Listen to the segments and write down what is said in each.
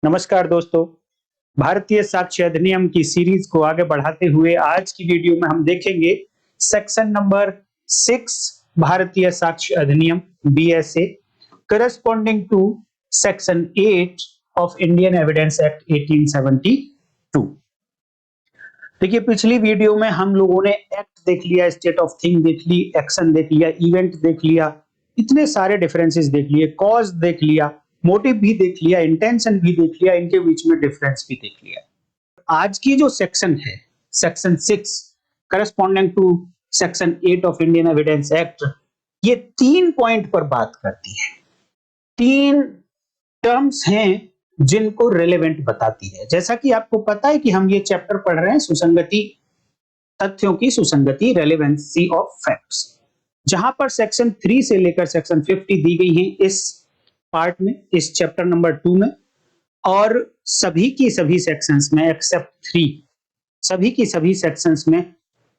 नमस्कार दोस्तों, भारतीय साक्ष्य अधिनियम की सीरीज को आगे बढ़ाते हुए आज की वीडियो में हम देखेंगे सेक्शन नंबर 6 भारतीय साक्ष्य अधिनियम BSA corresponding to section 8 of Indian evidence act 1872। देखिए, पिछली वीडियो में हम लोगों ने एक्ट देख लिया, स्टेट ऑफ थिंग देख ली, एक्शन देख लिया, इवेंट देख लिया, इतने सारे डिफरेंसेस देख लिए, कॉज देख लिया, मोटिव भी देख लिया, इंटेंशन भी देख लिया, इनके बीच में डिफरेंस भी देख लिया। आज की जो सेक्शन है, section 6 corresponding to section 8 of Indian evidence act, ये 3 पॉइंट पर बात करती है। 3 टर्म्स हैं जिनको रेलेवेंट बताती है। जैसा कि आपको पता है कि हम ये चैप्टर पढ़ रहे हैं सुसंगति, तथ्यों की सुसंगति, रेलेवेंसी ऑफ फैक्ट्स, जहां पर सेक्शन 3 से लेकर सेक्शन 50 दी गई है इस पार्ट में, इस चैप्टर नंबर 2 में, और सभी की सभी सेक्शंस में एक्सेप्ट 3, सभी की सभी सेक्शंस में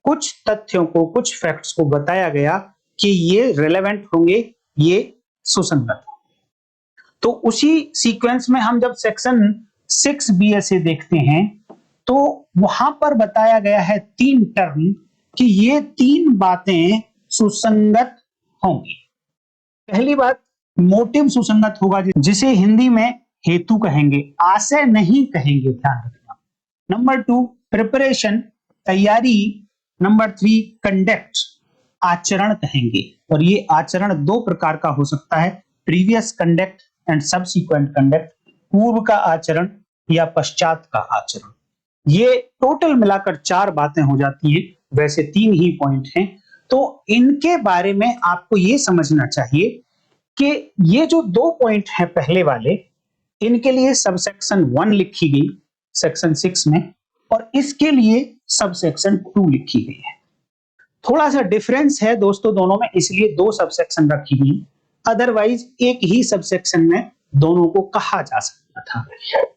कुछ तथ्यों को, कुछ फैक्ट्स को बताया गया कि ये रेलेवेंट होंगे, ये सुसंगत। तो उसी सीक्वेंस में हम जब सेक्शन 6 बीएसए देखते हैं तो वहां पर बताया गया है 3 टर्म कि ये 3 बातें सुसंगत होंगी। पहली बात, मोटिव सुसंगत होगा, जिसे हिंदी में हेतु कहेंगे, आशय नहीं कहेंगे, ध्यान रखना। नंबर 2, प्रिपरेशन, तैयारी। नंबर 3, कंडक्ट, आचरण कहेंगे। और ये आचरण 2 प्रकार का हो सकता है, previous conduct and subsequent conduct, पूर्व का आचरण या पश्चात का आचरण। ये टोटल मिलाकर 4 बातें हो जाती हैं, वैसे 3 ही पॉइंट हैं। तो इनके बारे में आपको ये समझना चाहिए कि ये जो 2 पॉइंट है पहले वाले, इनके लिए सबसेक्शन 1 लिखी गई सेक्शन 6 में, और इसके लिए सबसेक्शन 2 लिखी गई है। थोड़ा सा डिफरेंस है दोस्तों दोनों में, इसलिए 2 सबसेक्शन रखी गई, अदरवाइज एक ही सबसेक्शन में दोनों को कहा जा सकता था।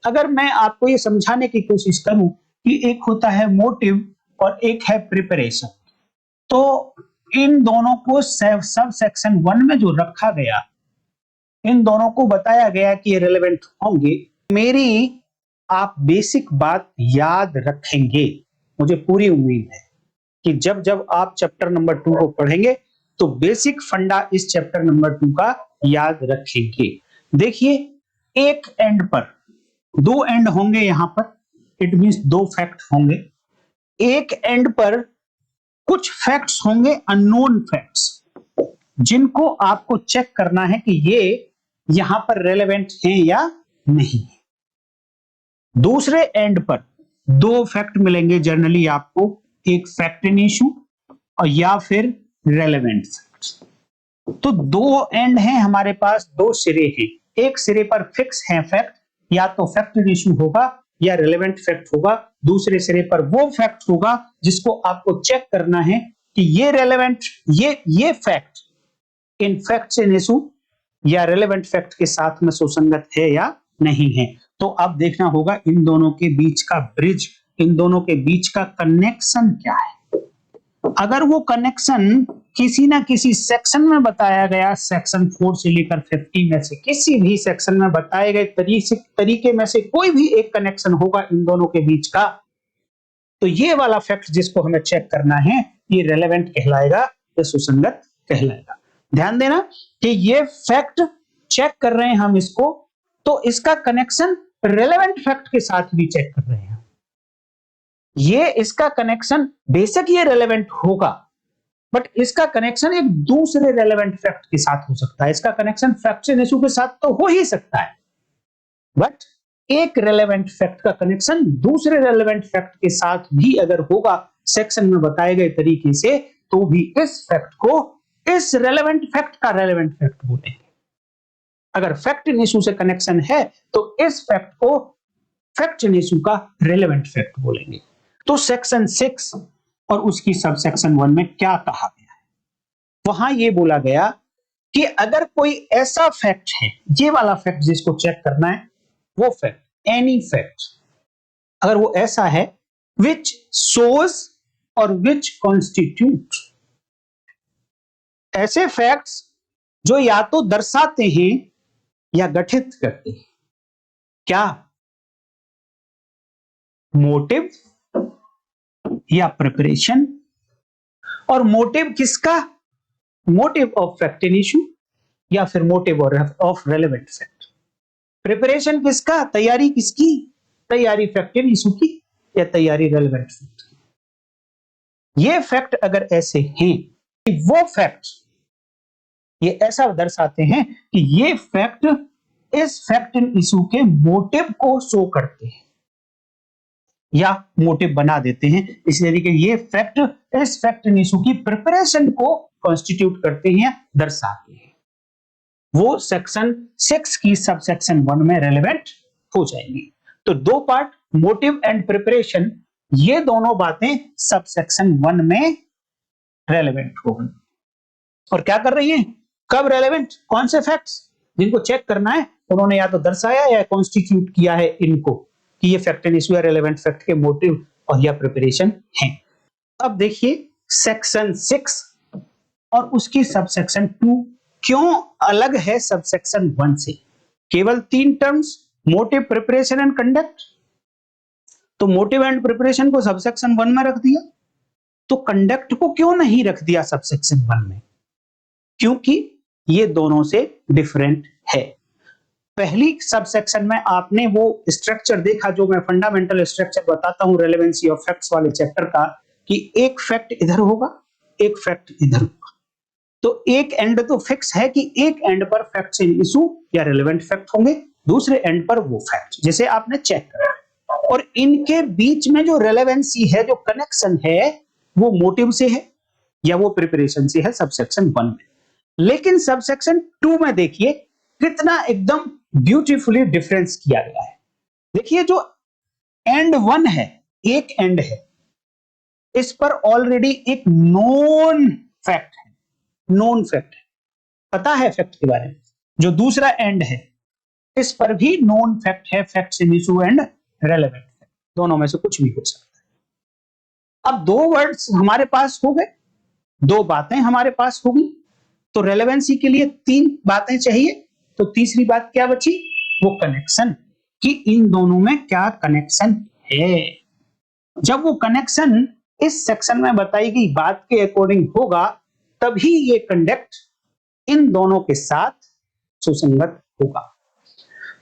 अगर मैं आपको ये समझाने की कोशिश करूं कि एक होता है मोटिव और एक है प्रिपरेशन, तो इन दोनों को सब सेक्शन 1 में जो रखा गया, इन दोनों को बताया गया कि ये रेलेवेंट होंगे। मेरी आप बेसिक बात याद रखेंगे, मुझे पूरी उम्मीद है कि जब जब आप चैप्टर नंबर 2 को पढ़ेंगे तो बेसिक फंडा इस चैप्टर नंबर 2 का याद रखेंगे। देखिए, एक एंड पर 2 एंड होंगे, यहां पर इट मींस 2 फैक्ट होंगे। एक एंड पर कुछ फैक्ट्स होंगे, अननोन फैक्ट्स, जिनको आपको चेक करना है कि ये यहां पर रेलेवेंट हैं या नहीं। दूसरे एंड पर 2 फैक्ट मिलेंगे जनरली आपको, एक फैक्ट इन इशू और या फिर रेलेवेंट फैक्ट्स। तो 2 एंड हैं हमारे पास, 2 सिरे हैं। एक सिरे पर फिक्स है फैक्ट, या तो फैक्ट इन इशू होगा या रेलेवेंट फैक्ट होगा। दूसरे सिरे पर वो फैक्ट होगा जिसको आपको चेक करना है कि ये रेलेवेंट, ये fact in facts in issue या रेलेवेंट फैक्ट के साथ में सुसंगत है या नहीं है। तो अब देखना होगा इन दोनों के बीच का ब्रिज, इन दोनों के बीच का कनेक्शन क्या है। अगर वो कनेक्शन किसी ना किसी सेक्शन में बताया गया, सेक्शन 4 से लेकर 50 में से किसी भी सेक्शन में बताए गए तरीके में से कोई भी एक कनेक्शन होगा इन दोनों के बीच का, तो ये वाला फैक्ट जिसको हमें चेक करना है, ये रेलेवेंट कहलाएगा या सुसंगत कहलाएगा। ध्यान देना कि ये फैक्ट चेक कर रहे हैं हम इसको, तो इसका कनेक्शन रेलेवेंट फैक्ट के साथ भी चेक कर रहे हैं। ये इसका कनेक्शन, बेशक ये रेलेवेंट होगा, बट इसका कनेक्शन एक दूसरे रेलेवेंट फैक्ट के साथ हो सकता है। इसका कनेक्शन फैक्ट इन इशू के साथ तो हो ही सकता है, बट एक रेलेवेंट फैक्ट का कनेक्शन दूसरे रेलेवेंट फैक्ट के साथ भी अगर होगा सेक्शन में बताए गए तरीके से, तो भी इस फैक्ट को इस रेलेवेंट फैक्ट का रेलेवेंट फैक्ट बोलेंगे। अगर फैक्ट इन इशू से कनेक्शन है तो इस फैक्ट को फैक्ट इन इशू का रेलेवेंट फैक्ट बोलेंगे। तो सेक्शन 6 और उसकी सब सेक्शन 1 में क्या कहा गया है, वहां यह बोला गया कि अगर कोई ऐसा फैक्ट है, ये वाला फैक्ट जिसको चेक करना है, वो फैक्ट, एनी फैक्ट, अगर वो ऐसा है विच शोज और विच कॉन्स्टिट्यूट, ऐसे फैक्ट्स जो या तो दर्शाते हैं या गठित करते हैं, क्या मोटिव या प्रिपरेशन। और मोटिव किसका? Motive of fact in issue या फिर motive of relevant fact. Preparation किसका? तैयारी किसकी? तैयारी फैक्ट इन इशू की या तैयारी रेलेवेंट फैक्ट की। ये फैक्ट अगर ऐसे हैं कि वो फैक्ट ये ऐसा दर्शाते हैं कि ये फैक्ट इस फैक्ट इन इशू के मोटिव को शो करते हैं या मोटिव बना देते हैं, इस तरीके ये फैक्ट इस फैक्ट इन इशू की प्रिपरेशन को कॉन्स्टिट्यूट करते हैं, दर्शाते हैं, वो सेक्शन 6 की सब सेक्शन 1 में रेलेवेंट हो जाएंगी। तो दो पार्ट, मोटिव एंड प्रिपरेशन, ये दोनों बातें सब सेक्शन 1 में रेलेवेंट होंगी। और क्या कर रही हैं? कब रेलेवेंट? कौन से फैक्ट्स जिनको चेक करना है उन्होंने या तो दर्शाया या कॉन्स्टिट्यूट किया है इनको कि ये फैक्ट इन इशू या रेलेवेंट फैक्ट के मोटिव और या प्रिपरेशन हैं। अब देखिए सेक्शन 6 और उसकी सबसेक्शन 2 क्यों अलग है सबसेक्शन 1 से। केवल 3 terms, motive, preparation and conduct. तो मोटिव एंड प्रिपरेशन को सबसेक्शन 1 में रख दिया, तो कंडक्ट को क्यों नहीं रख दिया सबसेक्शन 1 में? क्योंकि ये दोनों से डिफरेंट है। पहली सबसेक्शन में आपने वो स्ट्रक्चर देखा जो मैं फंडामेंटल स्ट्रक्चर बताता हूं रेलेवेंसी ऑफ फैक्ट्स वाले चैप्टर का, कि एक फैक्ट इधर होगा, एक फैक्ट इधर होगा। तो एक एंड तो फिक्स है कि एक एंड पर फैक्ट्स इन इशू या रेलेवेंट फैक्ट होंगे, दूसरे एंड पर वो फैक्ट जिसे आपने चेक करा। और इनके बीच में जो रेलेवेंसी है, जो कनेक्शन है, वो मोटिव से है या वो प्रिपरेशन से है सबसेक्शन 1 में। लेकिन सबसेक्शन 2 में देखिए कितना एकदम ब्यूटीफुली डिफरेंस किया गया है। देखिए जो एंड 1 है, एक एंड है, इस पर ऑलरेडी एक नोन फैक्ट है, नोन फैक्ट है, पता है फैक्ट के बारे में। जो दूसरा एंड है, इस पर भी नोन फैक्ट है, facts in issue and relevant fact, दोनों में से कुछ भी हो सकता है। अब दो वर्ड्स हमारे पास हो गए, दो बातें हमारे पास होगी, तो रेलेवेंसी के लिए 3 बातें चाहिए। तो तीसरी बात क्या बची? वो कनेक्शन, कि इन दोनों में क्या कनेक्शन है। जब वो कनेक्शन इस सेक्शन में बताई गई बात के अकॉर्डिंग होगा, तभी ये कंडक्ट इन दोनों के साथ सुसंगत होगा।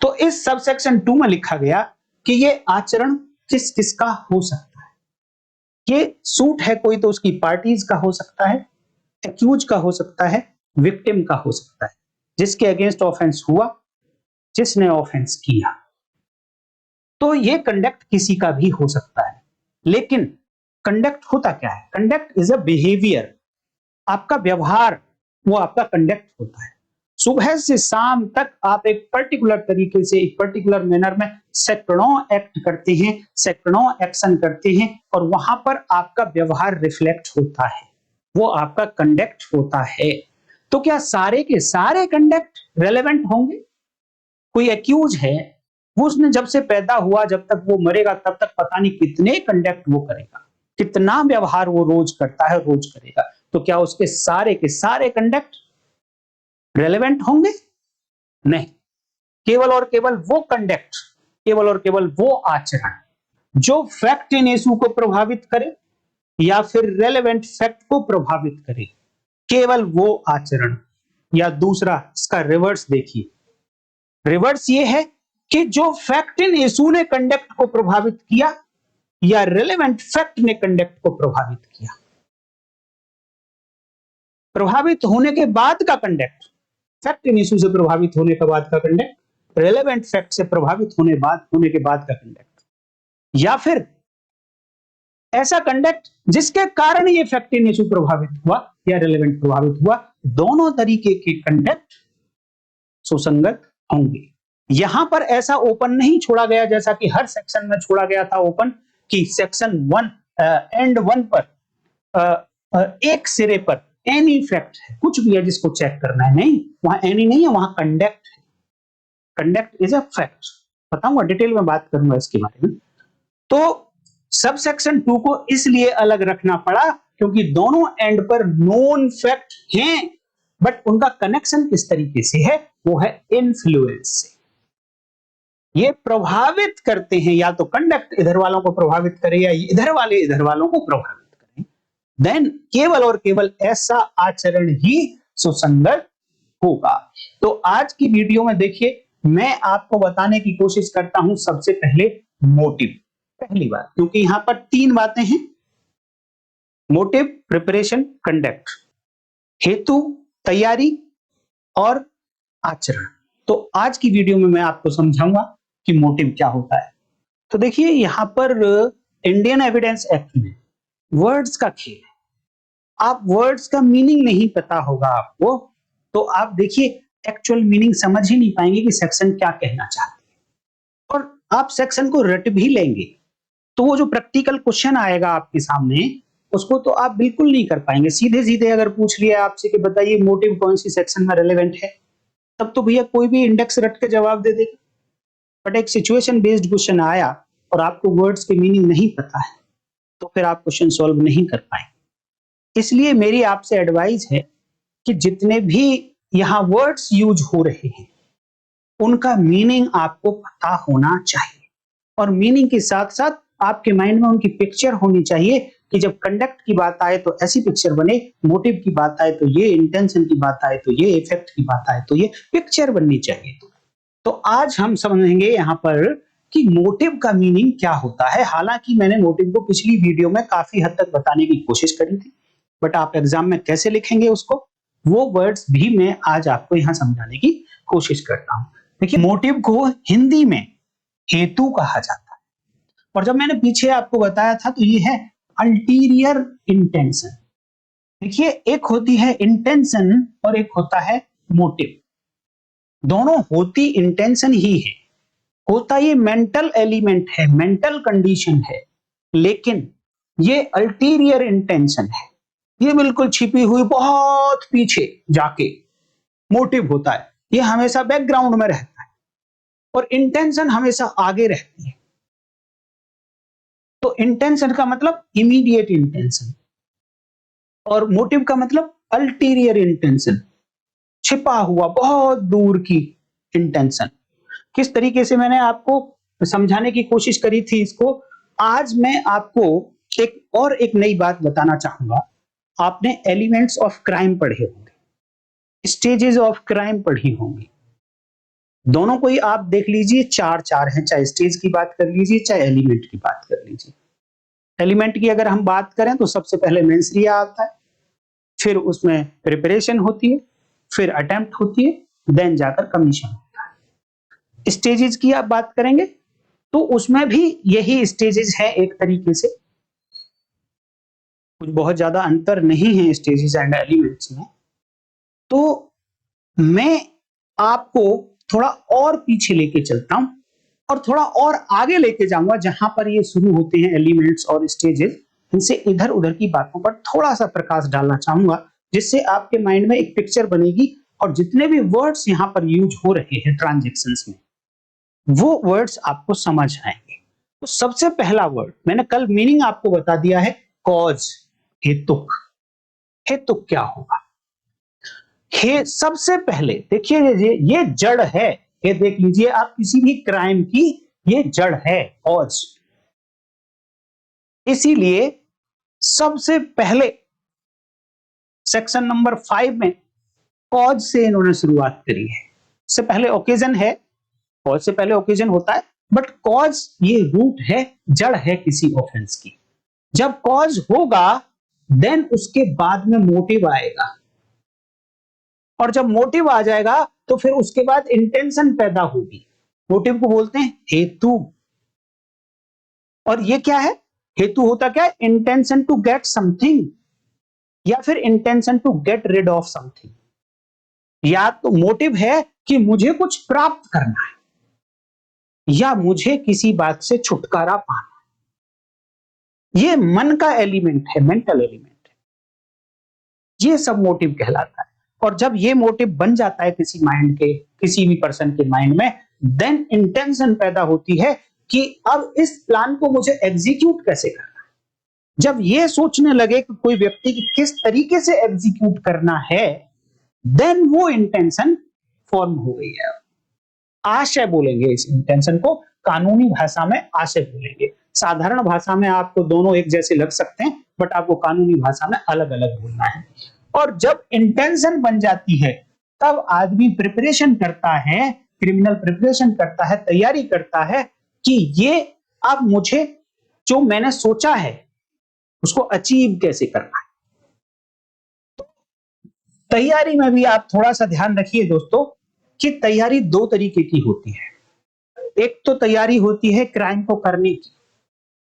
तो इस सबसेक्शन 2 में लिखा गया कि ये आचरण किस किस का हो सकता है। ये सूट है कोई तो उसकी पार्टीज का हो सकता है, एक्यूज का हो सकता है, विक्टिम का हो सकता है, जिसके अगेंस्ट ऑफेंस हुआ, जिसने ऑफेंस किया। तो ये कंडक्ट किसी का भी हो सकता है। लेकिन कंडक्ट होता क्या है? कंडक्ट इज अ बिहेवियर, आपका व्यवहार, वो आपका कंडक्ट होता है। सुबह से शाम तक आप एक पर्टिकुलर तरीके से, एक पर्टिकुलर मैनर में सैकड़ों एक्ट करते हैं, सैकड़ों एक्शन करते हैं, और वहां पर आपका व्यवहार रिफ्लेक्ट होता है, वो आपका कंडक्ट होता है। तो क्या सारे के सारे कंडक्ट रेलेवेंट होंगे? कोई एक्यूज है, वो उसने जब से पैदा हुआ जब तक वो मरेगा तब तक पता नहीं कितने कंडक्ट वो करेगा, कितना व्यवहार वो रोज करता है, रोज करेगा। तो क्या उसके सारे के सारे कंडक्ट रेलेवेंट होंगे? नहीं। केवल और केवल वो कंडक्ट, केवल और केवल वो आचरण जो फैक्ट इन इशू को प्रभावित करे या फिर रेलेवेंट फैक्ट को प्रभावित करे, केवल वो आचरण। या दूसरा इसका रिवर्स देखिए, रिवर्स ये है कि जो फैक्ट इन इशू ने कंडक्ट को प्रभावित किया या रेलेवेंट फैक्ट ने कंडक्ट को प्रभावित किया। प्रभावित होने के बाद का कंडक्ट, फैक्ट इन इशू से प्रभावित होने के बाद का कंडक्ट, रेलेवेंट फैक्ट से प्रभावित होने के बाद का कंडक्ट, या फिर ऐसा कंडक्ट जिसके कारण ये फैक्ट इन इशू प्रभावित हुआ या रेलेवेंट प्रभावित हुआ। दोनों तरीके के कंडक्ट सुसंगत होंगे। यहां पर ऐसा ओपन नहीं छोड़ा गया जैसा कि हर सेक्शन में छोड़ा गया था ओपन, कि सेक्शन 1 एंड 1 पर एक सिरे पर एनी फैक्ट है, कुछ भी है जिसको चेक करना है। नहीं, वहां एनी नहीं है, वहां कंडक्ट है। कंडक्ट इज अ फैक्ट, बताऊंगा, डिटेल में बात करूंगा इसके बारे में। तो सब सेक्शन 2 को इसलिए अलग रखना पड़ा क्योंकि दोनों एंड पर नोन फैक्ट हैं, बट उनका कनेक्शन किस तरीके से है? वो है इन्फ्लुएंस से। ये प्रभावित करते हैं, या तो कंडक्ट इधर वालों को प्रभावित करे या इधर वाले इधर वालों को प्रभावित करें, देन केवल और केवल ऐसा आचरण ही सुसंगत होगा। तो आज की वीडियो में देखिए, मैं आपको बताने की कोशिश करता हूं सबसे पहले मोटिव। पहली बात, क्योंकि यहां पर तीन बातें हैं, मोटिव, प्रिपरेशन, कंडक्ट, हेतु, तैयारी और आचरण। तो आज की वीडियो में मैं आपको समझाऊंगा कि मोटिव क्या होता है। तो देखिए, यहां पर इंडियन एविडेंस एक्ट में वर्ड्स का खेल है। आप वर्ड्स का मीनिंग नहीं पता होगा आपको, तो आप देखिए एक्चुअल मीनिंग समझ ही नहीं पाएंगे कि सेक्शन क्या कहना चाहती है, और आप सेक्शन को रट भी लेंगे तो वो जो प्रैक्टिकल क्वेश्चन आएगा आपके सामने, उसको तो आप बिल्कुल नहीं कर पाएंगे। सीधे सीधे अगर पूछ लिया आपसे कि बताइए मोटिव कौन सी सेक्शन में रेलेवेंट है, तब तो भैया कोई भी इंडेक्स रट के जवाब दे देगा। बट एक सिचुएशन बेस्ड क्वेश्चन आया और आपको वर्ड्स के मीनिंग नहीं पता है, तो फिर आप क्वेश्चन सॉल्व नहीं कर पाएंगे। इसलिए मेरी आपसे एडवाइस है कि जितने भी यहाँ वर्ड्स यूज हो रहे हैं उनका मीनिंग आपको पता होना चाहिए, और मीनिंग के साथ साथ आपके माइंड में उनकी पिक्चर होनी चाहिए कि जब कंडक्ट की बात आए तो ऐसी पिक्चर बने, मोटिव की बात आए तो ये, इंटेंशन की बात आए तो ये, इफेक्ट की बात आए तो ये, पिक्चर बननी चाहिए। तो आज हम समझेंगे यहाँ पर कि मोटिव का मीनिंग क्या होता है। हालांकि मैंने मोटिव को पिछली वीडियो में काफी हद तक बताने की कोशिश करी थी, बट आप एग्जाम में कैसे लिखेंगे उसको, वो वर्ड्स भी मैं आज आपको यहाँ समझाने की कोशिश करता हूँ। देखिए, मोटिव को हिंदी में हेतु कहा जाता है, और जब मैंने पीछे आपको बताया था तो ये है अल्टीरियर इंटेंशन। देखिए, एक होती है इंटेंशन और एक होता है मोटिव। दोनों होती इंटेंशन ही है, होता ये मेंटल एलिमेंट है, मेंटल कंडीशन है, लेकिन ये अल्टीरियर इंटेंशन है। ये बिल्कुल छिपी हुई बहुत पीछे जाके मोटिव होता है, ये हमेशा बैकग्राउंड में रहता है, और इंटेंशन हमेशा आगे रहती है। तो इंटेंशन का मतलब इमीडिएट इंटेंशन, और मोटिव का मतलब अल्टीरियर इंटेंशन, छिपा हुआ बहुत दूर की इंटेंशन। किस तरीके से मैंने आपको समझाने की कोशिश करी थी इसको, आज मैं आपको एक नई बात बताना चाहूंगा। आपने एलिमेंट्स ऑफ क्राइम पढ़े होंगे, स्टेजेस ऑफ क्राइम पढ़ी होंगी। दोनों को ही आप देख लीजिए, चार चार हैं, चाहे स्टेज की बात कर लीजिए चाहे एलिमेंट की बात कर लीजिए। एलिमेंट की अगर हम बात करें तो सबसे पहले मेंस रिया आता है, फिर उसमें प्रिपरेशन होती है, फिर अटेम्प्ट होती है, देन जाकर कमीशन होता है। स्टेजेस की आप बात करेंगे तो उसमें भी यही स्टेजेस है, एक तरीके से कुछ बहुत ज्यादा अंतर नहीं है स्टेजेस एंड एलिमेंट्स में। तो मैं आपको थोड़ा और पीछे लेके चलता हूं और थोड़ा और आगे लेके जाऊंगा, जहां पर ये शुरू होते हैं एलिमेंट्स और स्टेजेस। इनसे इधर उधर की बातों पर थोड़ा सा प्रकाश डालना चाहूंगा, जिससे आपके माइंड में एक पिक्चर बनेगी, और जितने भी वर्ड्स यहां पर यूज हो रहे हैं ट्रांजैक्शंस में, वो वर्ड्स आपको समझ आएंगे। तो सबसे पहला वर्ड मैंने कल मीनिंग आपको बता दिया है, कॉज, हेतुक। हेतुक क्या होगा? हे सबसे पहले देखिए, ये जड़ है, ये देख लीजिए आप, किसी भी क्राइम की ये जड़ है, कॉज। इसीलिए सबसे पहले सेक्शन नंबर 5 में कॉज से इन्होंने शुरुआत करी है। इससे पहले ओकेजन है, कॉज से पहले ओकेजन होता है, बट कॉज ये रूट है, जड़ है किसी ऑफेंस की। जब कॉज होगा देन उसके बाद में मोटिव आएगा, और जब मोटिव आ जाएगा तो फिर उसके बाद इंटेंशन पैदा होगी। मोटिव को बोलते हैं हेतु, और ये क्या है? हेतु होता क्या है? इंटेंशन टू गेट समथिंग, या फिर intention to get rid of something. या तो मोटिव है कि मुझे कुछ प्राप्त करना है, या मुझे किसी बात से छुटकारा पाना। ये मन का एलिमेंट है, मेंटल एलिमेंट है, ये सब मोटिव कहलाता है। और जब ये मोटिव बन जाता है किसी माइंड के, किसी भी पर्सन के माइंड में, देन इंटेंशन पैदा होती है कि अब इस प्लान को मुझे एग्जीक्यूट कैसे करना है। जब ये सोचने लगे कि कोई व्यक्ति की किस तरीके से एग्जीक्यूट करना है, देन वो इंटेंशन फॉर्म हो गई है। आशय बोलेंगे, इस इंटेंशन को कानूनी भाषा में आशय बोलेंगे। साधारण भाषा में आपको दोनों एक जैसे लग सकते हैं, बट आपको कानूनी भाषा में अलग अलग बोलना है। और जब इंटेंशन बन जाती है तब आदमी प्रिपरेशन करता है, क्रिमिनल प्रिपरेशन करता है, तैयारी करता है कि ये अब मुझे जो मैंने सोचा है उसको अचीव कैसे करना है। तैयारी में भी आप थोड़ा सा ध्यान रखिए दोस्तों कि तैयारी दो तरीके की होती है। एक तो तैयारी होती है क्राइम को करने की,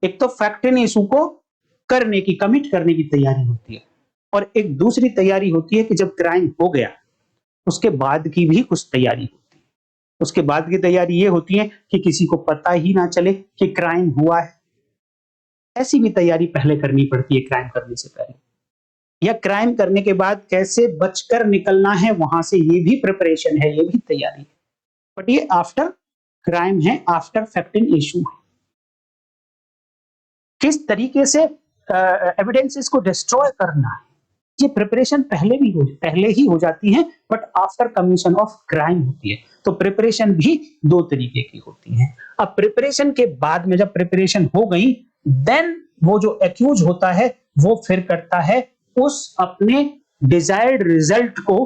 एक तो फैक्ट इन इशू को करने की, कमिट करने की तैयारी होती है, और एक दूसरी तैयारी होती है कि जब क्राइम हो गया उसके बाद की भी कुछ तैयारी होती है। उसके बाद की तैयारी ये होती है कि किसी को पता ही ना चले कि क्राइम हुआ है। ऐसी भी तैयारी पहले करनी पड़ती है क्राइम करने से पहले, या क्राइम करने के बाद कैसे बचकर निकलना है वहां से, ये भी प्रिपरेशन है, ये भी तैयारी है। बट ये आफ्टर क्राइम है, आफ्टर फैक्ट इन इशू है। किस तरीके से एविडेंसेस को डिस्ट्रॉय करना है, ये प्रिपरेशन पहले ही हो जाती है, but after commission of crime होती है। तो प्रिपरेशन भी दो तरीके की होती है। अब प्रिपरेशन के बाद में जब प्रिपरेशन हो गई, देन वो जो एक्यूज होता है वो फिर करता है उस अपने डिजायर्ड रिजल्ट को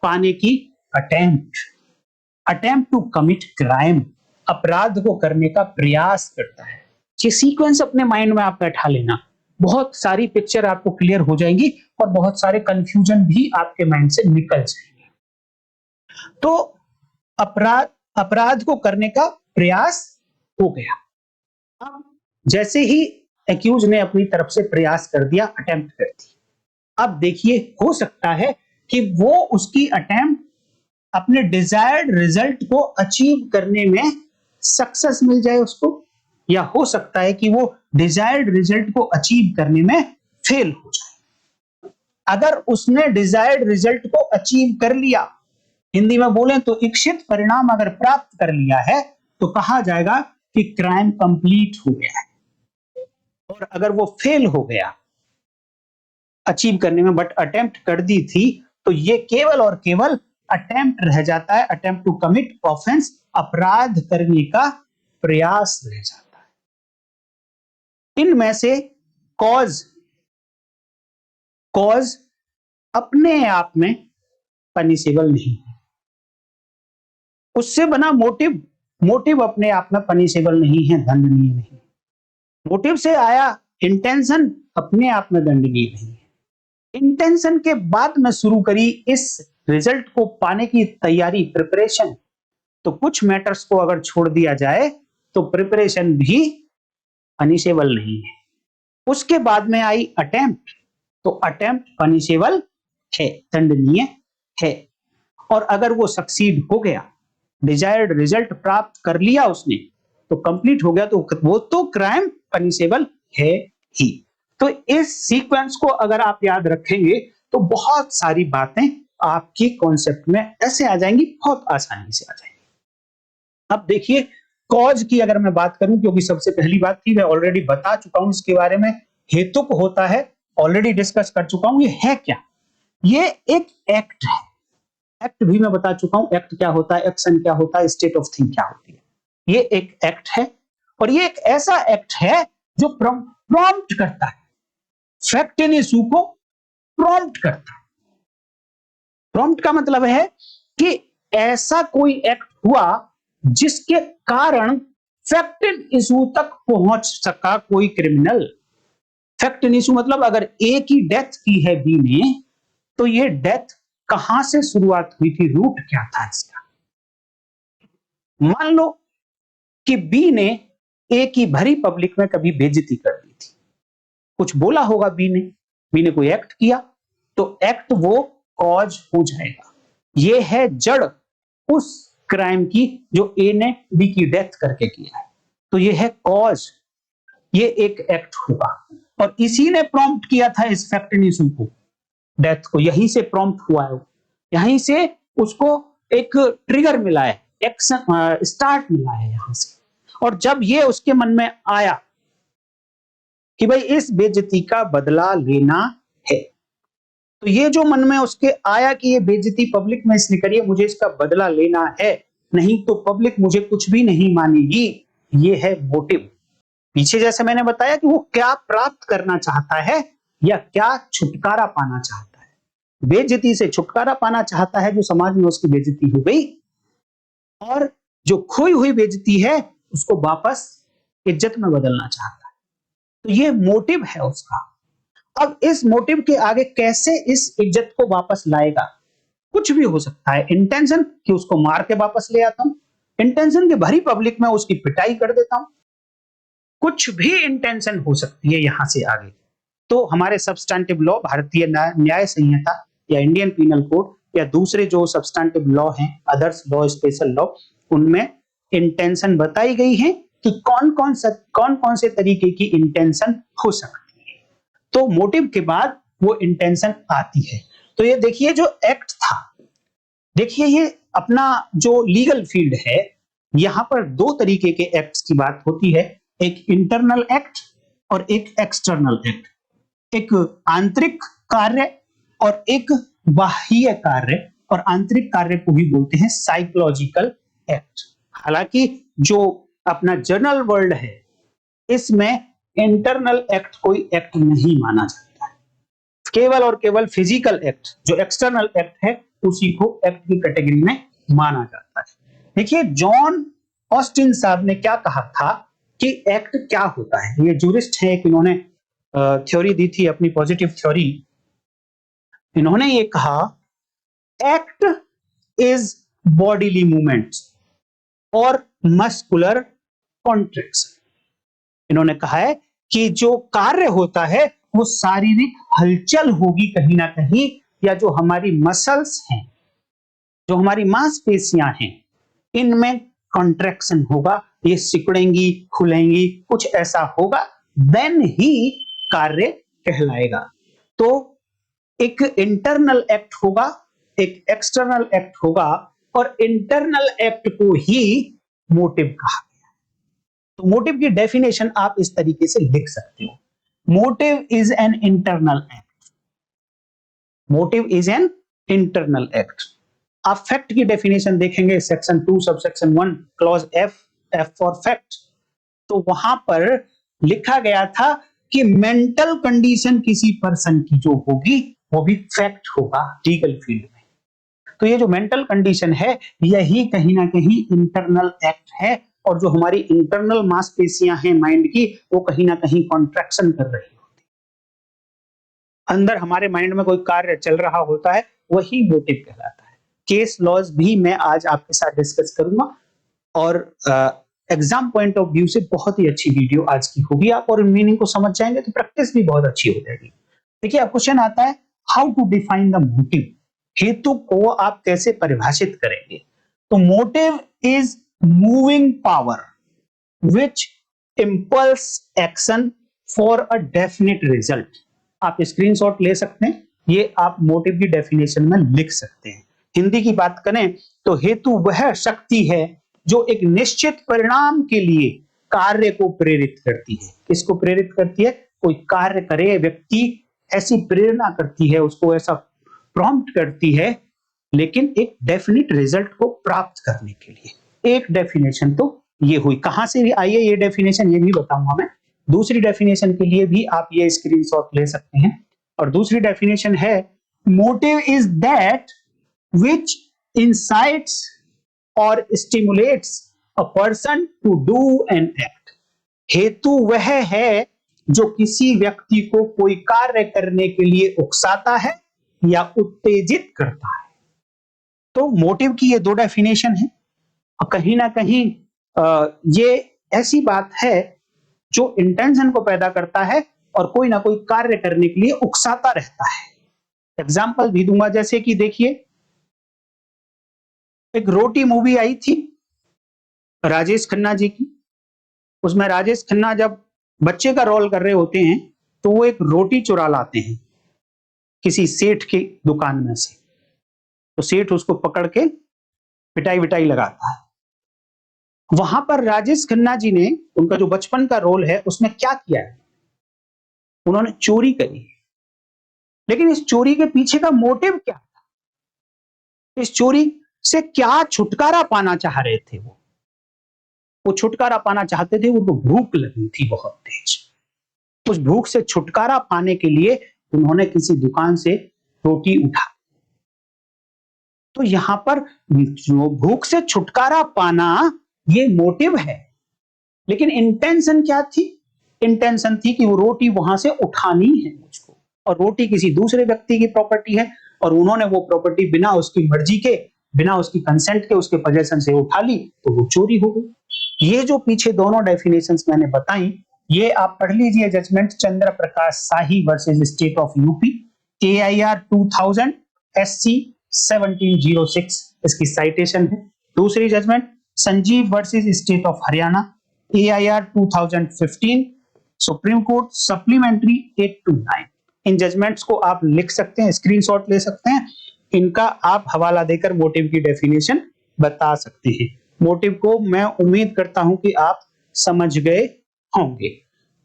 पाने की अटेम्प्ट टू कमिट क्राइम, अपराध को करने का प्रयास करता है। ये सीक्वेंस अपने माइंड में आप बैठा लेना, बहुत सारी पिक्चर आपको क्लियर हो जाएंगी और बहुत सारे कंफ्यूजन भी आपके माइंड से निकल जाएंगे। तो अपराध को करने का प्रयास हो गया। अब जैसे ही एक्यूज ने अपनी तरफ से प्रयास कर दिया, अटेम्प्ट कर दी, अब देखिए हो सकता है कि वो उसकी अटेम्प्ट अपने डिजायर्ड रिजल्ट को अचीव करने में सक्सेस मिल जाए उसको, या हो सकता है कि वो डिजायर्ड रिजल्ट को अचीव करने में फेल हो जाए। अगर उसने डिजायर्ड रिजल्ट को अचीव कर लिया, हिंदी में बोलें तो इच्छित परिणाम अगर प्राप्त कर लिया है, तो कहा जाएगा कि क्राइम कंप्लीट हो गया है। और अगर वो फेल हो गया अचीव करने में, बट अटेम्प्ट कर दी थी, तो ये केवल और केवल अटेम्प्ट रह जाता है, अटेम्प्ट टू कमिट ऑफेंस, अपराध करने का प्रयास रह जाता है। इनमें से कॉज अपने आप में पनिशेबल नहीं है, उससे बना मोटिव अपने आप में पनिशेबल नहीं है, दंडनीय नहीं। मोटिव से आया इंटेंशन अपने आप में दंडनीय नहीं है। इंटेंशन के बाद में शुरू करी इस रिजल्ट को पाने की तैयारी, प्रिपरेशन, तो कुछ मैटर्स को अगर छोड़ दिया जाए तो प्रिपरेशन भी पनिशेबल नहीं है। उसके बाद में आई अटेम्प्ट, तो अटेम्प्ट पनिशेबल है, दंडनीय है। और अगर वो सक्सीड हो गया, डिजायर्ड रिजल्ट प्राप्त कर लिया उसने, तो कंप्लीट हो गया, तो वो तो क्राइम पनिशेबल है ही। तो इस सीक्वेंस को अगर आप याद रखेंगे तो बहुत सारी बातें आपकी कॉन्सेप्ट में ऐसे आ जाएंगी, बहुत आसानी से आ जाएंगी। अब देखिए कॉज की अगर मैं बात करूं, क्योंकि सबसे पहली बात थी, मैं ऑलरेडी बता चुका हूं इसके बारे में, हेतुक होता है, ऑलरेडी डिस्कस कर चुका हूं। ये है क्या? ये एक एक्ट है। एक्ट भी मैं बता चुका हूं, एक्ट क्या होता है, एक्शन क्या होता है, स्टेट ऑफ थिंग क्या होती है। ये एक एक्ट है, और ये एक ऐसा एक्ट है जो प्रॉम्प्ट करता है, फैक्ट इन इशू को प्रॉम्प्ट करता है। प्रॉम्प्ट का मतलब है कि ऐसा कोई एक्ट हुआ जिसके कारण फैक्ट इन इशू तक पहुंच सका कोई क्रिमिनल। फैक्ट इन इशू मतलब अगर ए की डेथ की है बी ने, तो ये डेथ कहां से शुरुआत हुई थी, रूट क्या था इसका। मान लो कि बी ने ए की भरी पब्लिक में कभी बेइज्जती कर दी थी, कुछ बोला होगा बी ने कोई एक्ट किया, तो एक्ट वो कॉज हो जाएगा। ये है जड़ उस क्राइम की जो ए ने बी की डेथ करके किया है, तो ये है कॉज, ये एक एक्ट होगा। और इसी ने प्रॉम्प्ट किया था इस फैक्ट इन इशू को, डेथ को, यहीं से प्रॉम्प्ट हुआ है, यहीं से उसको एक ट्रिगर मिला है, एक्शन स्टार्ट मिला है यहां से। और जब ये उसके मन में आया कि भाई इस बेइज्जती का बदला लेना है, तो ये जो मन में उसके आया कि ये बेइज्जती पब्लिक में इसने करी है, मुझे इसका बदला लेना है, नहीं तो पब्लिक मुझे कुछ भी नहीं मानेगी। ये है मोटिव। पीछे जैसे मैंने बताया कि वो क्या प्राप्त करना चाहता है या क्या छुटकारा पाना चाहता है। बेइज्जती से छुटकारा पाना चाहता है, जो समाज में उसकी बेइज्जती हो गई, और जो खोई हुई बेइज्जती है उसको वापस इज्जत में बदलना चाहता है। तो ये मोटिव है उसका। अब इस मोटिव के आगे कैसे इस इज्जत को वापस लाएगा? कुछ भी हो सकता है। इंटेंशन कि उसको मार के वापस ले आता हूं, इंटेंशन कि भरी पब्लिक में उसकी पिटाई कर देता हूं, कुछ भी इंटेंशन हो सकती है यहां से आगे। तो हमारे सब्सटैंटिव लॉ, भारतीय न्याय संहिता या इंडियन पीनल कोड या दूसरे जो सब्सटैंटिव लॉ हैं, अदर्स लॉ, स्पेशल लॉ, उनमें इंटेंशन बताई गई है कि कौन कौन से तरीके की इंटेंशन हो सकती है। तो मोटिव के बाद वो इंटेंशन आती है। तो ये देखिए जो एक्ट था, देखिए ये अपना जो लीगल फील्ड है, यहां पर दो तरीके के एक्ट्स की बात होती है, एक इंटरनल एक्ट और एक एक्सटर्नल एक्ट। एक आंतरिक कार्य और एक बाह्य कार्य, और आंतरिक कार्य को भी बोलते हैं साइकोलॉजिकल एक्ट। हालांकि जो अपना जनरल वर्ल्ड है, इसमें इंटरनल एक्ट कोई एक्ट नहीं माना जाता है। केवल और केवल फिजिकल एक्ट, जो एक्सटर्नल एक्ट है, उसी को एक्ट की कैटेगरी में माना जाता है। देखिए जॉन ऑस्टिन साहब ने क्या कहा था कि एक्ट क्या होता है। ये जूरिस्ट है, एक इन्होंने थ्योरी दी थी, अपनी पॉजिटिव थ्योरी। इन्होंने ये कहा, एक्ट इज बॉडीली मूवमेंट और मस्कुलर कॉन्ट्रैक्शन। इन्होंने कहा है कि जो कार्य होता है वो शारीरिक हलचल होगी कहीं ना कहीं, या जो हमारी मसल्स हैं, जो हमारी मांसपेशियां हैं, इनमें कॉन्ट्रैक्शन होगा, ये सिकुड़ेंगी, खुलेंगी, कुछ ऐसा होगा, देन ही कार्य कहलाएगा। तो एक इंटरनल एक्ट होगा, एक एक्सटर्नल एक्ट होगा, और इंटरनल एक्ट को ही मोटिव कहा गया। तो मोटिव की डेफिनेशन आप इस तरीके से लिख सकते हो, motive is an internal act. Motive is an internal act. आप फैक्ट की डेफिनेशन देखेंगे section 2 subsection 1 clause F, F for fact, तो वहां पर लिखा गया था कि मेंटल कंडीशन किसी पर्सन की जो होगी वो भी फैक्ट होगा लीगल फील्ड में। तो ये जो मेंटल कंडीशन है, यही कहीं ना कहीं इंटरनल एक्ट है, और जो हमारी इंटरनल मांसपेशियां हैं माइंड की, वो कहीं ना कहीं कॉन्ट्रैक्शन कर रही होती है। अंदर हमारे माइंड में कोई कार्य चल रहा होता है, वही मोटिव कहलाता है। केस लॉज भी मैं आज आपके साथ डिस्कस करूंगा, और एग्जाम पॉइंट ऑफ व्यू से बहुत ही अच्छी वीडियो आज की होगी। आप और मीनिंग को समझ जाएंगे तो प्रैक्टिस भी बहुत अच्छी हो जाएगी। देखिए अब क्वेश्चन आता है, how to define the motive. हेतु को आप कैसे परिभाषित करेंगे? तो motive is moving power which impulse action for a definite result. आप स्क्रीनशॉट ले सकते हैं, ये आप मोटिव की डेफिनेशन में लिख सकते हैं। हिंदी की बात करें तो हेतु वह शक्ति है जो एक निश्चित परिणाम के लिए कार्य को प्रेरित करती है। किसको प्रेरित करती है? कोई कार्य करे, व्यक्ति ऐसी प्रेरणा करती है, उसको ऐसा प्रॉम्प्ट करती है, लेकिन एक डेफिनिट रिजल्ट को प्राप्त करने के लिए। एक डेफिनेशन तो ये हुई। कहां से भी आई है ये डेफिनेशन, ये भी बताऊंगा मैं। दूसरी डेफिनेशन के लिए भी आप ये स्क्रीनशॉट ले सकते हैं, और दूसरी डेफिनेशन है, motive is that which incites or stimulates a person to do an act। हेतु वह है जो किसी व्यक्ति को कोई कार्य करने के लिए उकसाता है या उत्तेजित करता है। तो मोटिव की ये दो डेफिनेशन है, और कहीं ना कहीं ये ऐसी बात है जो इंटेंशन को पैदा करता है और कोई ना कोई कार्य करने के लिए उकसाता रहता है। एग्जाम्पल भी दूंगा, जैसे कि देखिए एक रोटी मूवी आई थी राजेश खन्ना जी की। उसमें राजेश खन्ना जब बच्चे का रोल कर रहे होते हैं, तो वो एक रोटी चुरा लाते हैं किसी सेठ की दुकान में से। तो सेठ उसको पकड़ के पिटाई विटाई लगाता है। वहां पर राजेश खन्ना जी ने, उनका जो बचपन का रोल है, उसमें क्या किया है? उन्होंने चोरी करी। लेकिन इस चोरी के पीछे का मोटिव क्या था? इस चोरी से क्या छुटकारा पाना चाह रहे थे। वो छुटकारा पाना चाहते थे, उनको भूख लगी थी बहुत तेज। उस भूख से छुटकारा पाने के लिए उन्होंने किसी दुकान से रोटी उठा। तो यहां पर जो भूख से छुटकारा पाना ये मोटिव है, लेकिन इंटेंशन क्या थी? इंटेंशन थी कि वो रोटी वहां से उठानी है मुझको, और रोटी किसी दूसरे व्यक्ति की प्रॉपर्टी है, और उन्होंने वो प्रॉपर्टी बिना उसकी मर्जी के, बिना उसकी कंसेंट के, उसके पोजेशन से उठा ली, तो वो चोरी हो गई। ये जो पीछे दोनों डेफिनेशंस मैंने बताई, ये आप पढ़ लीजिए। Judgment Chandra Prakash Shahi versus state of UP, AIR 2000 SC 1706 इसकी साइटेशन है। दूसरी judgment Sanjeev versus state of Haryana, AIR 2015 supreme court supplementary 829। इन जजमेंट्स को आप लिख सकते हैं, स्क्रीनशॉट ले सकते हैं, इनका आप हवाला देकर मोटिव की डेफिनेशन बता सकते हैं। मोटिव को मैं उम्मीद करता हूं कि आप समझ गए होंगे।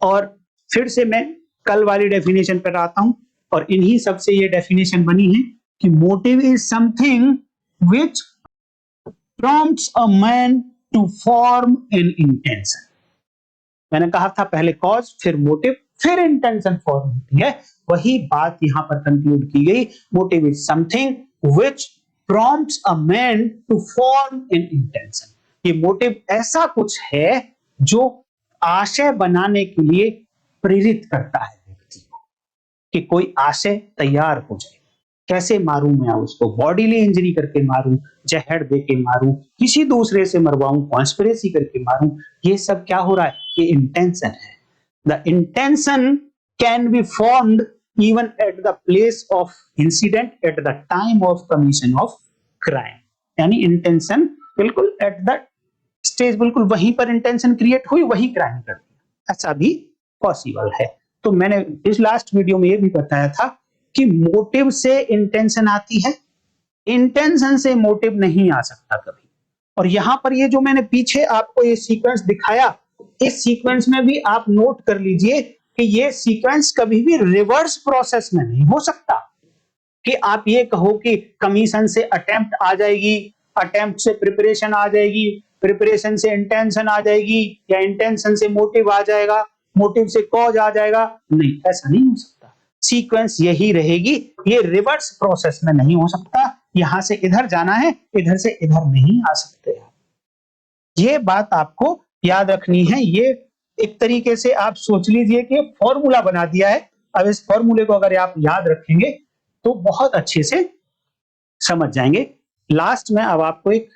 और फिर से मैं कल वाली डेफिनेशन पर आता हूं, और इन्हीं सब से ये डेफिनेशन बनी है कि motive is something which prompts a man to form an intention। मैंने कहा था पहले कॉज, फिर मोटिव, फिर इंटेंशन फॉर्म होती है। वही बात यहां पर कंक्लूड की गई। Motive is something which prompts a man to form an intention। ये मोटिव ऐसा कुछ है जो आशय बनाने के लिए प्रेरित करता है व्यक्ति को, कि कोई आशय तैयार हो जाए। कैसे मारूं मैं उसको? बॉडीली इंजरी करके मारूं, जहर देके मारूं, किसी दूसरे से मरवाऊं, कॉन्स्पिरेसी करके मारूं, ये सब क्या हो रहा है? ये इंटेंशन है। The intention can be formed even at the place of incident, at the time of commission of crime. यानी इंटेंशन बिल्कुल एट द स्टेज, बिल्कुल वहीं पर इंटेंशन क्रिएट हुई, वही क्राइम कर दिया, ऐसा भी पॉसिबल है। तो मैंने इस लास्ट वीडियो में ये भी बताया था कि मोटिव से इंटेंशन आती है, इंटेंशन से मोटिव नहीं आ सकता कभी। और यहां पर ये जो मैंने पीछे आपको ये सीक्वेंस दिखाया, इस सीक्वेंस में भी आप नोट कर लीजिए कि ये सीक्वेंस कभी भी रिवर्स प्रोसेस में नहीं हो सकता, कि आप ये कहो कि कमीशन से अटेम्प्ट आ जाएगी, अटेम्प्ट से प्रिपरेशन आ जाएगी, प्रिपरेशन से इंटेंशन आ जाएगी, या इंटेंशन से मोटिव आ जाएगा, मोटिव से कॉज आ जाएगा। नहीं, ऐसा नहीं हो सकता। सीक्वेंस यही रहेगी, ये रिवर्स प्रोसेस में नहीं हो सकता। यहां से इधर जाना है, इधर से इधर नहीं आ सकते। ये बात आपको याद रखनी है। ये एक तरीके से आप सोच लीजिए कि फॉर्मूला बना दिया है। अब इस फॉर्मूले को अगर आप याद रखेंगे तो बहुत अच्छे से समझ जाएंगे। लास्ट में अब आपको एक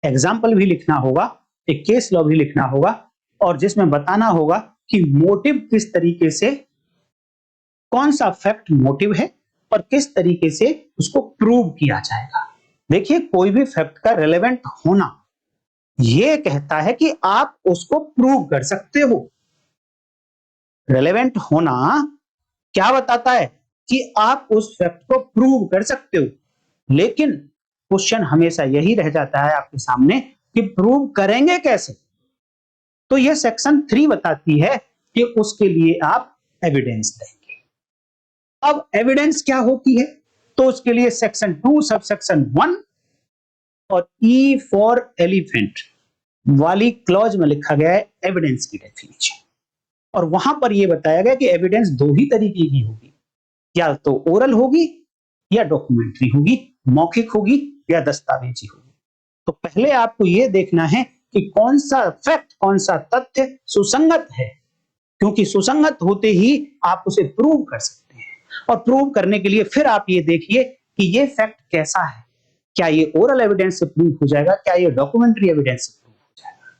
एग्जाम्पल भी लिखना होगा, एक केस लॉ भी लिखना होगा, और जिसमें बताना होगा कि मोटिव किस तरीके से, कौन सा फैक्ट मोटिव है और किस तरीके से उसको प्रूव किया जाएगा। देखिए, कोई भी फैक्ट का रेलेवेंट होना यह कहता है कि आप उसको प्रूव कर सकते हो। रेलेवेंट होना क्या बताता है? कि आप उस फैक्ट को प्रूव कर सकते हो। लेकिन क्वेश्चन हमेशा यही रह जाता है आपके सामने कि प्रूव करेंगे कैसे। तो यह सेक्शन 3 बताती है कि उसके लिए आप एविडेंस देंगे। अब एविडेंस क्या होती है? तो उसके लिए सेक्शन 2 सबसेक्शन 1 और E फॉर एलिफेंट वाली क्लॉज में लिखा गया है एविडेंस की डेफिनेशन। और वहां पर यह बताया गया कि एविडेंस दो ही तरीके की होगी, या तो ओरल होगी या डॉक्यूमेंट्री होगी, मौखिक होगी या दस्तावेजी होगी। तो पहले आपको यह देखना है कि कौन सा फैक्ट, कौन सा तथ्य सुसंगत है, क्योंकि सुसंगत होते ही आप उसे प्रूव कर सकते हैं। और प्रूव करने के लिए फिर आप ये देखिए कि ये फैक्ट कैसा है। क्या ये ओरल एविडेंस से प्रूव हो जाएगा? क्या ये डॉक्यूमेंट्री एविडेंस से प्रूव हो जाएगा?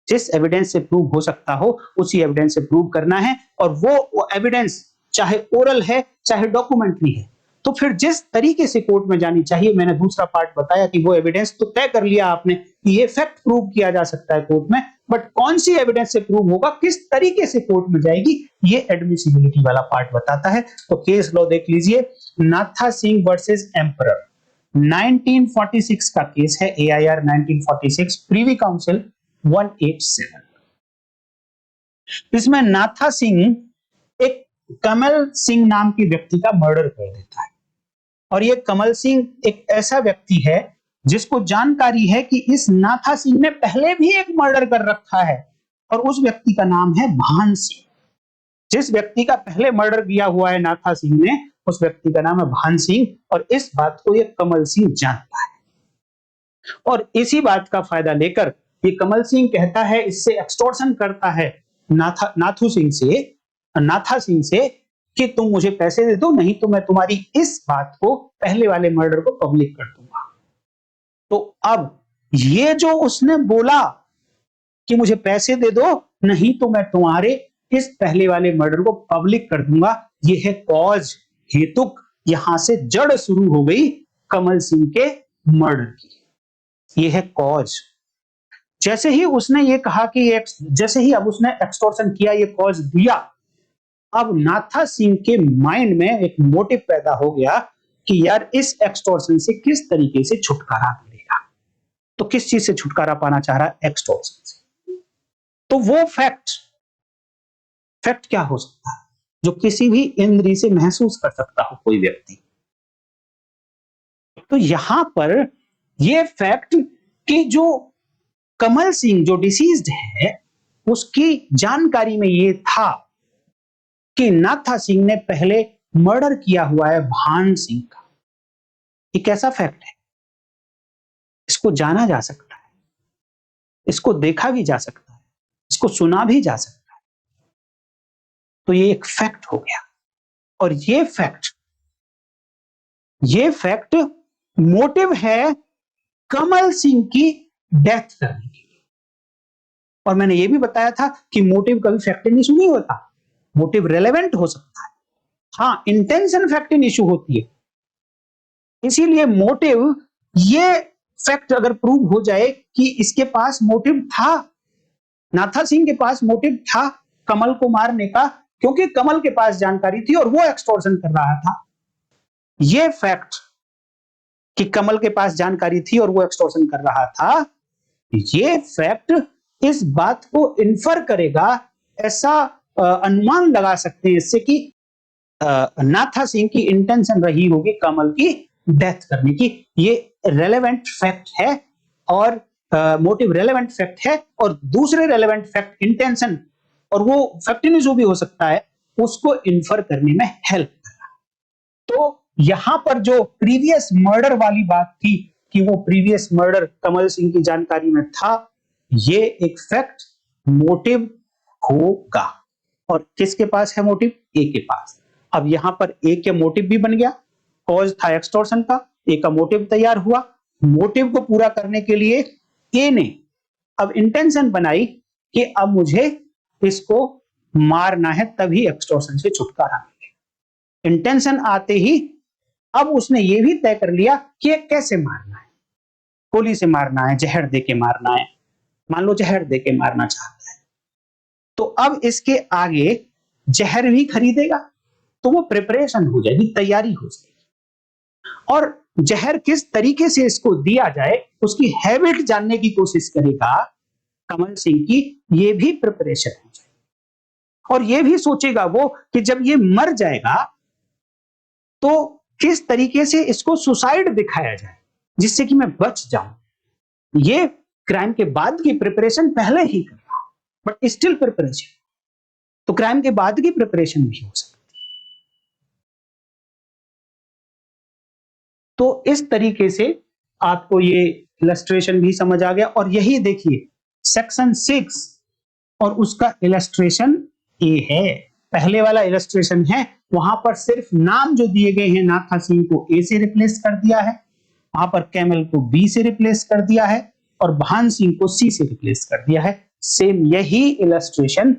जिस एविडेंस से प्रूव हो सकता हो उसी एविडेंस से प्रूव करना है। और वो एविडेंस चाहे ओरल है चाहे डॉक्यूमेंट्री है, तो फिर जिस तरीके से कोर्ट में जानी चाहिए, मैंने दूसरा पार्ट बताया कि वो एविडेंस तो तय कर लिया आपने कि ये फैक्ट प्रूव किया जा सकता है कोर्ट में, बट कौन सी एविडेंस से प्रूव होगा, किस तरीके से कोर्ट में जाएगी, ये एडमिसिबिलिटी वाला पार्ट बताता है। तो केस लॉ देख लीजिए, नाथा सिंह वर्सेस एम्परर 1946 का केस है, AIR 1946, प्रीवी काउंसिल 187। इसमें नाथा सिंह एक कमल सिंह नाम के व्यक्ति का मर्डर कर देता है। और ये कमल सिंह एक ऐसा व्यक्ति है जिसको जानकारी है कि इस नाथा सिंह ने पहले भी एक मर्डर कर रखा है और उस व्यक्ति का नाम है भान सिंह। जिस व्यक्ति का पहले मर्डर किया हुआ है नाथा सिंह ने, उस व्यक्ति का नाम है भान सिंह और इस बात को ये कमल सिंह जानता है। और इसी बात का फायदा लेकर ये कमल सिंह कहता है, इससे एक्सटॉर्शन करता है नाथा सिंह से कि तुम मुझे पैसे दे दो, नहीं तो मैं तुम्हारी इस बात को, पहले वाले मर्डर को पब्लिक कर दूंगा। तो अब ये जो उसने बोला कि मुझे पैसे दे दो, नहीं तो मैं तुम्हारे इस पहले वाले मर्डर को पब्लिक कर दूंगा, ये है कॉज, हेतुक। यहां से जड़ शुरू हो गई कमल सिंह के मर्डर की। ये है कॉज। जैसे ही उसने ये कहा कि जैसे ही अब उसने एक्सटॉर्शन किया, ये कॉज दिया, अब नाथा सिंह के माइंड में एक मोटिव पैदा हो गया कि यार इस एक्सटॉर्शन से किस तरीके से छुटकारा मिलेगा। तो किस चीज से छुटकारा पाना चाह रहा है? एक्सटॉर्शन से। तो वो फैक्ट क्या हो सकता है जो किसी भी इंद्रिय से महसूस कर सकता हो कोई व्यक्ति? तो यहां पर ये फैक्ट कि जो कमल सिंह जो डिसीज्ड है, उसकी जानकारी में ये था कि नाथा सिंह ने पहले मर्डर किया हुआ है भान सिंह का। ये कैसा फैक्ट है? इसको जाना जा सकता है, इसको देखा भी जा सकता है, इसको सुना भी जा सकता है। तो ये एक फैक्ट हो गया और ये फैक्ट मोटिव है कमल सिंह की डेथ करने के लिए। और मैंने ये भी बताया था कि मोटिव कभी फैक्ट इशू नहीं होता, मोटिव रेलेवेंट हो सकता है। हाँ, इंटेंशन फैक्ट इन इशू होती है। इसीलिए मोटिव, ये फैक्ट अगर प्रूव हो जाए कि इसके पास मोटिव था, नाथा सिंह के पास मोटिव था कमल को मारने का, क्योंकि कमल के पास जानकारी थी और वो एक्सटॉर्शन कर रहा था। ये फैक्ट कि कमल के पास जानकारी थी और वो एक्सटॉर्शन कर रहा था, ये फैक्ट इस बात को इन्फर करेगा, ऐसा अनुमान लगा सकते हैं इससे कि नाथा सिंह की इंटेंशन रही होगी कमल की डेथ करने की। ये रेलेवेंट फैक्ट है और मोटिव रेलेवेंट फैक्ट है। और दूसरे रेलेवेंट फैक्ट इंटेंशन, और वो फैक्ट इन इशू भी हो सकता है, उसको इन्फर करने में हेल्प कर रहा। तो यहां पर जो प्रीवियस मर्डर वाली बात थी कि वो प्रीवियस मर्डर कमल सिंह की जानकारी में था, ये एक फैक्ट मोटिव होगा। और किसके पास है मोटिव? ए के पास। अब यहां पर ए के मोटिव भी बन गया, कॉज था एक्सटॉर्शन का, ए का मोटिव तैयार हुआ। मोटिव को पूरा करने के लिए ए ने अब इंटेंशन बनाई कि अब मुझे इसको मारना है, तभी एक्सटॉर्शन से छुटकारा मिले। इंटेंशन आते ही अब उसने ये भी तय कर लिया कि कैसे मारना है, गोली से मारना है, जहर दे के मारना है। मान लो जहर दे के मारना चाहता है, तो अब इसके आगे जहर भी खरीदेगा, तो वो प्रिपरेशन हो जाएगी, तैयारी हो जाएगी। और जहर किस तरीके से इसको दिया जाए, उसकी हैबिट जानने की कोशिश करेगा कमल सिंह की, ये भी प्रिपरेशन हो जाएगी। और ये भी सोचेगा वो कि जब ये मर जाएगा तो किस तरीके से इसको सुसाइड दिखाया जाए जिससे कि मैं बच जाऊं। ये क्राइम के बाद की प्रिपरेशन पहले ही कर रहा, बट स्टिल प्रिपरेशन। तो क्राइम के बाद की प्रिपरेशन भी हो सकती है। तो इस तरीके से आपको ये इलस्ट्रेशन भी समझ आ गया। और यही देखिए सेक्शन 6 और उसका इलस्ट्रेशन ए है। पहले वाला इलस्ट्रेशन है, वहां पर सिर्फ नाम जो दिए गए हैं, नाथा सिंह को ए से रिप्लेस कर दिया है, वहां पर कैमल को बी से रिप्लेस कर दिया है और भान सिंह को सी से रिप्लेस कर दिया है। सेम यही इलस्ट्रेशन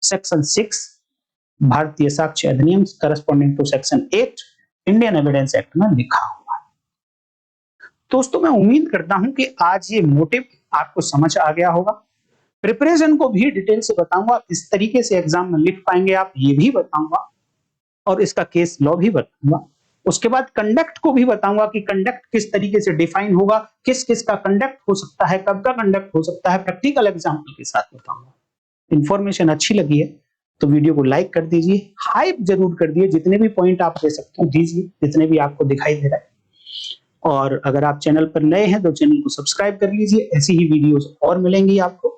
सेक्शन 6 भारतीय साक्ष्य अधिनियम corresponding to section 8 Indian evidence act में लिखा हुआ है। दोस्तों, मैं उम्मीद करता हूं कि आज ये मोटिव आपको समझ आ गया होगा। प्रिपरेशन को भी डिटेल से बताऊंगा, किस तरीके से एग्जाम में लिख पाएंगे आप, ये भी बताऊंगा और इसका केस लॉ भी बताऊंगा। उसके बाद कंडक्ट को भी बताऊंगा कि कंडक्ट किस तरीके से डिफाइन होगा, किस किस का कंडक्ट हो सकता है, कब का कंडक्ट हो सकता है, प्रैक्टिकल एग्जाम्पल के साथ बताऊंगा। इंफॉर्मेशन अच्छी लगी है तो वीडियो को लाइक कर दीजिए, हाइप जरूर कर दिए, जितने भी पॉइंट आप दे सकते हो दीजिए, जितने भी आपको दिखाई दे रहा है। और अगर आप चैनल पर नए हैं तो चैनल को सब्सक्राइब कर लीजिए, ऐसी ही वीडियोस और मिलेंगी आपको।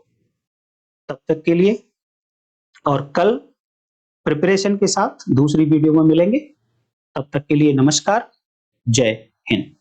तब तक के लिए, और कल प्रिपरेशन के साथ दूसरी वीडियो में मिलेंगे। तब तक के लिए नमस्कार, जय हिंद।